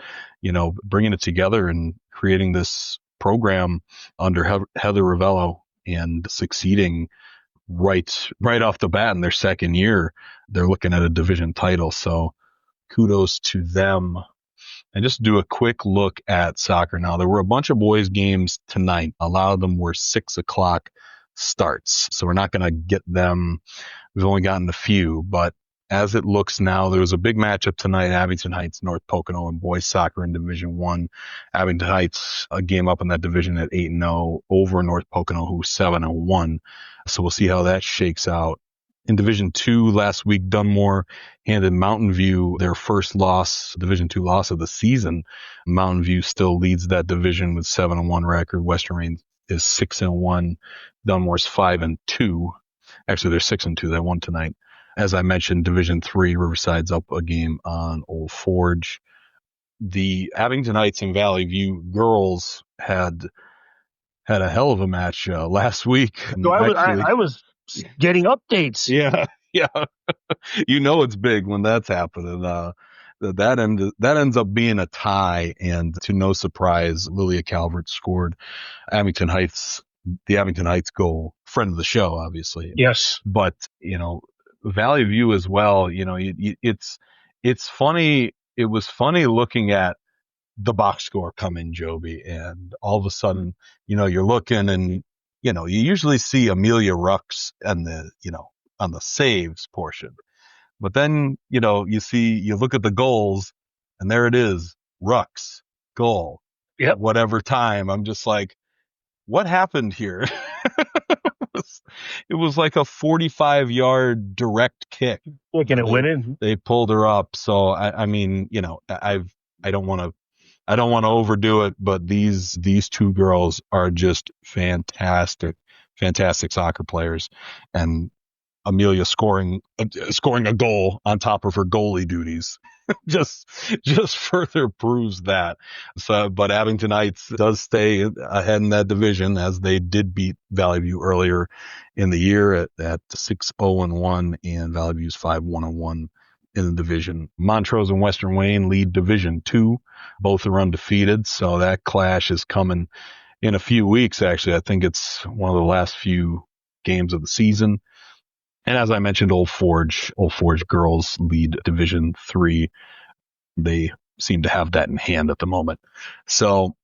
bringing it together and creating this program under Heather Ravello and succeeding right off the bat in their second year. They're looking at a division title. So kudos to them. And just do a quick look at soccer now. There were a bunch of boys games tonight. A lot of them were 6:00 starts. So we're not going to get them. We've only gotten a few, but as it looks now, there was a big matchup tonight. Abington Heights, North Pocono, and boys soccer in Division 1. Abington Heights, a game up in that division at 8-0 over North Pocono, who's 7-1. So we'll see how that shakes out. In Division 2 last week, Dunmore handed Mountain View their first Division 2 loss of the season. Mountain View still leads that division with 7-1 record. Western Maine is 6-1. Dunmore's 5-2. Actually, they're 6-2. They won tonight. As I mentioned, Division 3, Riverside's up a game on Old Forge. The Abington Heights and Valley View girls had a hell of a match last week. So I was getting updates. Yeah. It's big when that's happening. That ends up being a tie, and to no surprise, Lilia Calvert scored the Abington Heights goal. Friend of the show, obviously. Yes. But, Valley View as well, it's funny. It was funny looking at the box score come in, Joby, and all of a sudden, you're looking and, you usually see Amelia Rux and on the saves portion. But then, you look at the goals and there it is, Rux, goal. Yep. Whatever time. I'm just like, what happened here? It was like a 45-yard direct kick. Looking at winning. They pulled her up. So I mean, I don't want to overdo it, but these two girls are just fantastic soccer players, and Amelia scoring a goal on top of her goalie duties just further proves that. So, but Abington Heights does stay ahead in that division, as they did beat Valley View earlier in the year at 6-0-1, and Valley View's 5-1-1 in the division. Montrose and Western Wayne lead Division 2. Both are undefeated, so that clash is coming in a few weeks. Actually, I think it's one of the last few games of the season. And as I mentioned, Old Forge girls lead Division 3. They seem to have that in hand at the moment. So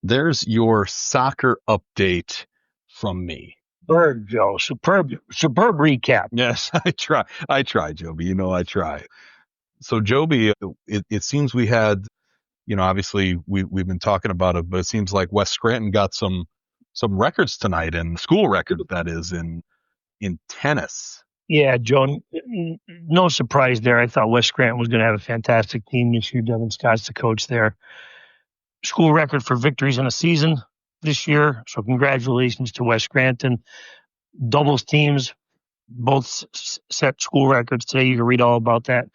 there's your soccer update from me. Superb, Joe. Superb recap. Yes, I try, Joby. I try. So Joby, it seems we had, obviously we've been talking about it, but it seems like West Scranton got some records tonight, and school record, that is, in tennis. Yeah, Joe, no surprise there. I thought West Scranton was going to have a fantastic team this year. Devin Scott's the coach there. School record for victories in a season this year. So congratulations to West Scranton. Doubles teams both set school records today. You can read all about that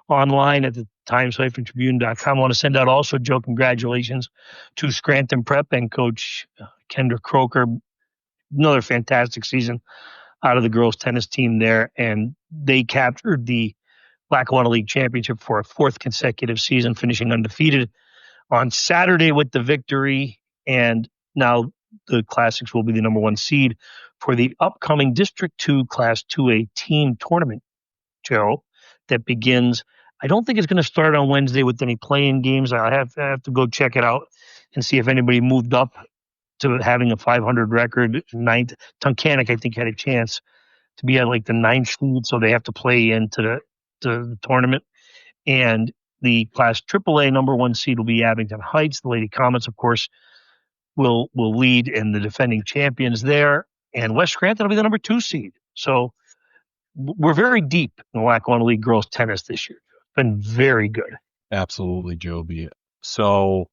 online at the Times-Tribune.com. I want to send out also, Joe, congratulations to Scranton Prep and Coach Kendra Croker. Another fantastic season out of the girls tennis team there, and they captured the Lackawanna League championship for a 4th consecutive season, finishing undefeated on Saturday with the victory. And now the Classics will be the number 1 seed for the upcoming District 2 Class 2A team tournament, Joe, that begins. I don't think it's going to start on Wednesday with any play-in games. I have to go check it out and see if anybody moved up to having a 500 record. 9th, Tunkhannock, I think, had a chance to be at like the 9th seed, so they have to play into the tournament. And The Class AAA number 1 seed will be Abington Heights. The Lady Comets, of course, will lead in the defending champions there. And West Scranton will be the number 2 seed. So we're very deep in the Lackawanna League girls tennis this year. It's been very good. Absolutely, Joby. So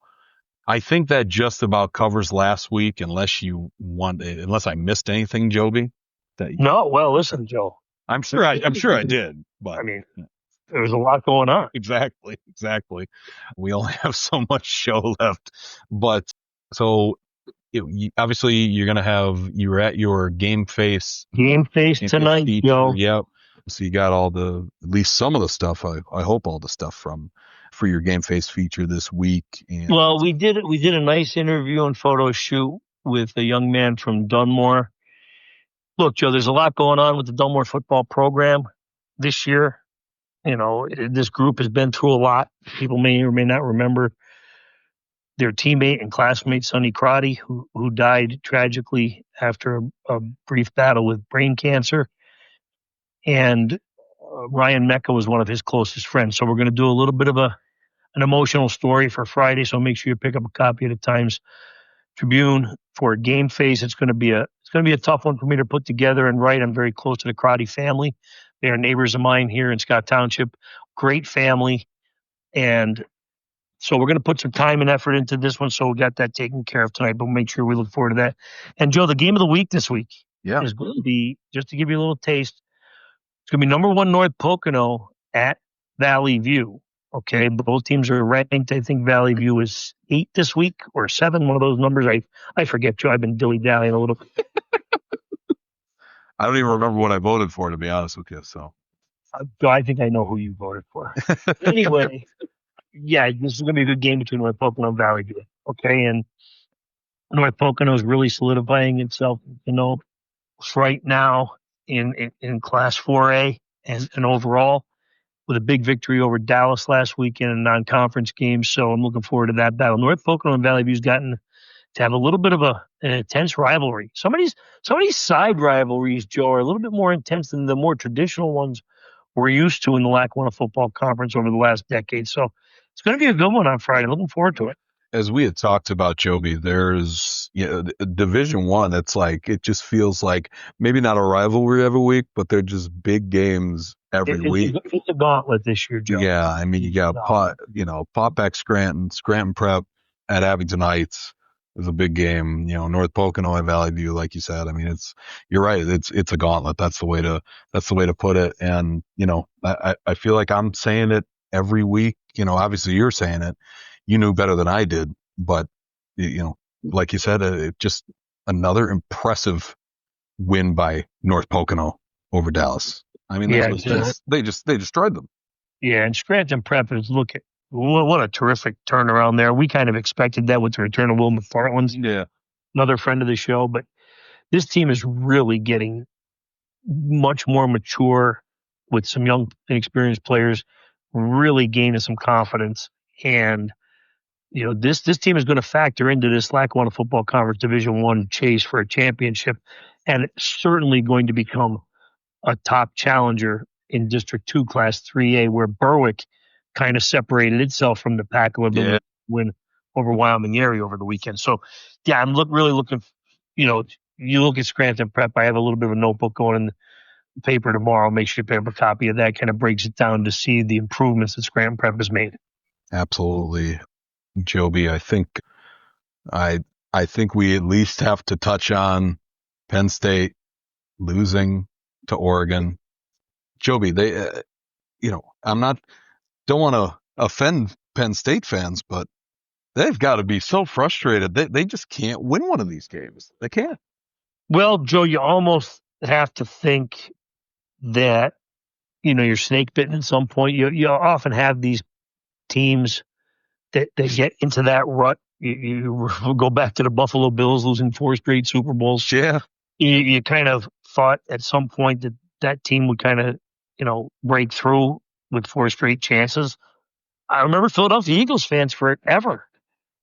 I think that just about covers last week, unless I missed anything, Joby. No, well, listen, Joe. I'm sure I did, but I mean, there was a lot going on. Exactly. We only have so much show left, but so obviously you're at your game face tonight, feature. Joe. Yep. So you got at least some of the stuff. I hope all the stuff for your game face feature this week. And well, we did a nice interview and photo shoot with a young man from Dunmore. Look, Joe, there's a lot going on with the Dunmore football program this year. You know, this group has been through a lot. People may or may not remember their teammate and classmate, Sonny Crotty, who died tragically after a brief battle with brain cancer. And Ryan Mecca was one of his closest friends. So we're going to do a little bit of an emotional story for Friday. So make sure you pick up a copy of the Times-Tribune for Game Face. It's going to be a tough one for me to put together and write. I'm very close to the Crotty family. They are neighbors of mine here in Scott Township. Great family. And so we're going to put some time and effort into this one. So we got that taken care of tonight, but make sure we look forward to that. And Joe, the game of the week this week is going to be, just to give you a little taste, it's going to be number 1 North Pocono at Valley View. Okay. Both teams are ranked. I think Valley View is 8 this week or 7. One of those numbers. I forget, Joe. I've been dilly-dallying a little bit. I don't even remember what I voted for, to be honest with you. So I think I know who you voted for. Anyway, yeah, this is going to be a good game between North Pocono and Valley View. Okay, and North Pocono is really solidifying itself, right now in Class 4A and overall, with a big victory over Dallas last weekend in a non-conference game. So I'm looking forward to that battle. North Pocono and Valley View's gotten to have a little bit of an intense rivalry. Some of these side rivalries, Joe, are a little bit more intense than the more traditional ones we're used to in the Lackawanna Football Conference over the last decade. So it's going to be a good one on Friday. Looking forward to it. As we had talked about, Joby, there's Division I. It's like, it just feels like maybe not a rivalry every week, but they're just big games every week. It's a gauntlet this year, Joe. Yeah, I mean, you got Potback Scranton Prep at Abington Heights is a big game. North Pocono and Valley View, like you said. I mean, you're right. It's a gauntlet. That's the way to put it. And I feel like I'm saying it every week. Obviously you're saying it. You knew better than I did, but like you said, it just another impressive win by North Pocono over Dallas. I mean, they destroyed them. Yeah, and Scranton Prep is what a terrific turnaround there. We kind of expected that with the return of Will McFarland. Yeah, another friend of the show, but this team is really getting much more mature with some young, inexperienced players, really gaining some confidence. And this team is going to factor into this Lackawanna Football Conference Division I chase for a championship, and it's certainly going to become a top challenger in District 2 Class 3A, where Berwick kind of separated itself from the pack a little bit, win over Wyoming area over the weekend. So, yeah, I'm really looking. You look at Scranton Prep. I have a little bit of a notebook going in the paper tomorrow. Make sure you pick up a copy of that. Kind of breaks it down to see the improvements that Scranton Prep has made. Absolutely. Joby, I think we at least have to touch on Penn State losing to Oregon. Joby, they, don't want to offend Penn State fans, but they've got to be so frustrated. They just can't win one of these games. They can't. Well, Joe, you almost have to think that, you're snake bitten at some point. You often have these teams that get into that rut. You go back to the Buffalo Bills losing 4 straight Super Bowls. Yeah. You kind of thought at some point that team would kind of, break through with 4 straight chances. I remember Philadelphia Eagles fans forever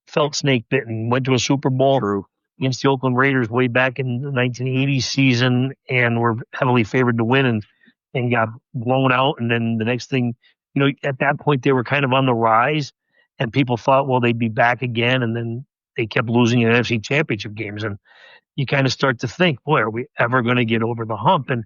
felt snake bitten, went to a Super Bowl against the Oakland Raiders way back in the 1980 season and were heavily favored to win and got blown out. And then the next thing, at that point they were kind of on the rise, and people thought, well, they'd be back again, and then they kept losing in NFC Championship games, and you kind of start to think, boy, are we ever going to get over the hump? And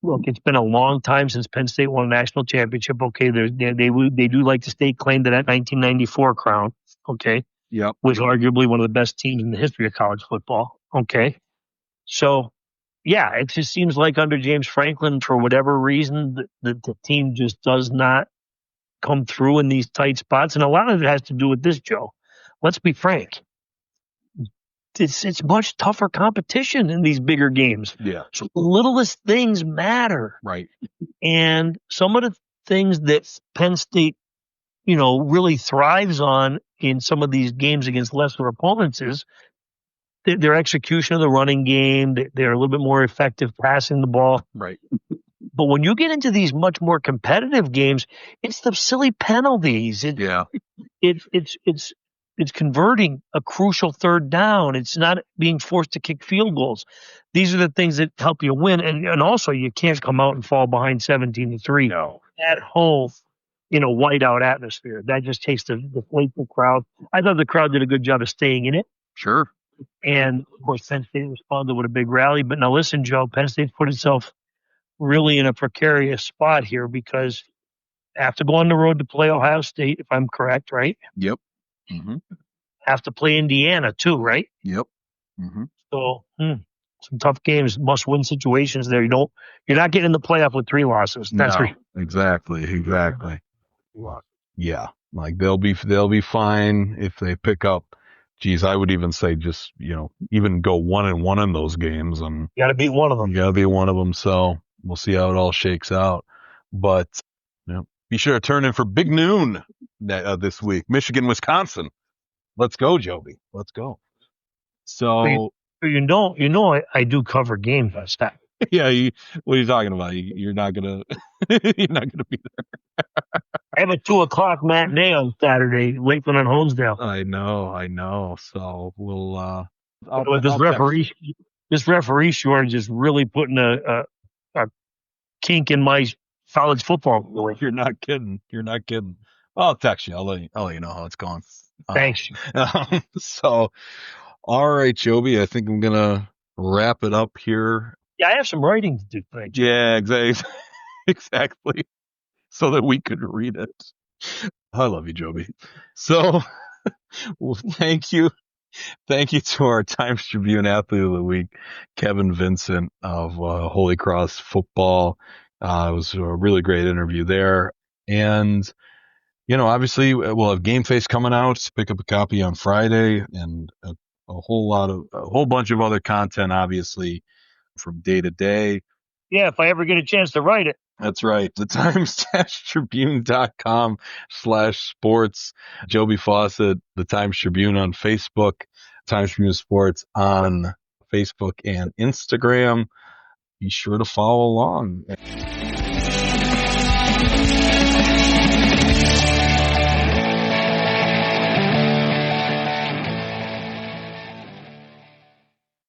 look, it's been a long time since Penn State won a national championship. Okay, they do like to stake claim to that 1994 crown. Okay, Yep. was arguably one of the best teams in the history of college football. Okay, so yeah, it just seems like under James Franklin, for whatever reason, the team just does not come through in these tight spots, and a lot of it has to do with this, Joe. Let's be frank. It's much tougher competition in these bigger games. Yeah. So the littlest things matter. Right. And some of the things that Penn State, really thrives on in some of these games against lesser opponents is their execution of the running game. They're a little bit more effective passing the ball. Right. But when you get into these much more competitive games, it's the silly penalties. Yeah. It's converting a crucial third down. It's not being forced to kick field goals. These are the things that help you win. And also, you can't come out and fall behind 17-3 No. at home in a whiteout atmosphere. That just takes the deflate the crowd. I thought the crowd did a good job of staying in it. Sure. And, of course, Penn State responded with a big rally. But now listen, Joe, Penn State put itself really in a precarious spot here because have to go on the road to play Ohio State, if I'm correct, right? Yep. Mm-hmm. Have to play Indiana too, right? Yep. Mm-hmm. So some tough games, must-win situations there. You're not getting in the playoff with 3 losses. That's No, exactly. Yeah, like they'll be fine if they pick up. Geez, I would even say just even go 1-1 in those games, and you got to beat one of them. you got to be one of them. So we'll see how it all shakes out. But be sure to turn in for Big Noon this week, Michigan, Wisconsin. Let's go, Joby. Let's go. So I do cover games on Saturday. yeah, what are you talking about? You're not gonna be there. I have a 2:00 matinee on Saturday, Lakeland and Honesdale. I know. So we'll. This referee shortage is really putting a kink in my college football. You're not kidding. I'll text you. I'll let you know how it's going. Thanks. So, all right, Joby. I think I'm gonna wrap it up here. Yeah, I have some writing to do. Thanks. Yeah, exactly. So that we could read it. I love you, Joby. So, well, thank you to our Times-Tribune Athlete of the Week, Kevin Vincent of Holy Cross Football. It was a really great interview there. And, obviously we'll have Game Face coming out. Pick up a copy on Friday, and a whole bunch of other content, obviously, from day to day. Yeah, if I ever get a chance to write it. That's right. The Times-Tribune.com/sports. Joby Fawcett, the Times-Tribune on Facebook, Times-Tribune Sports on Facebook and Instagram. Be sure to follow along.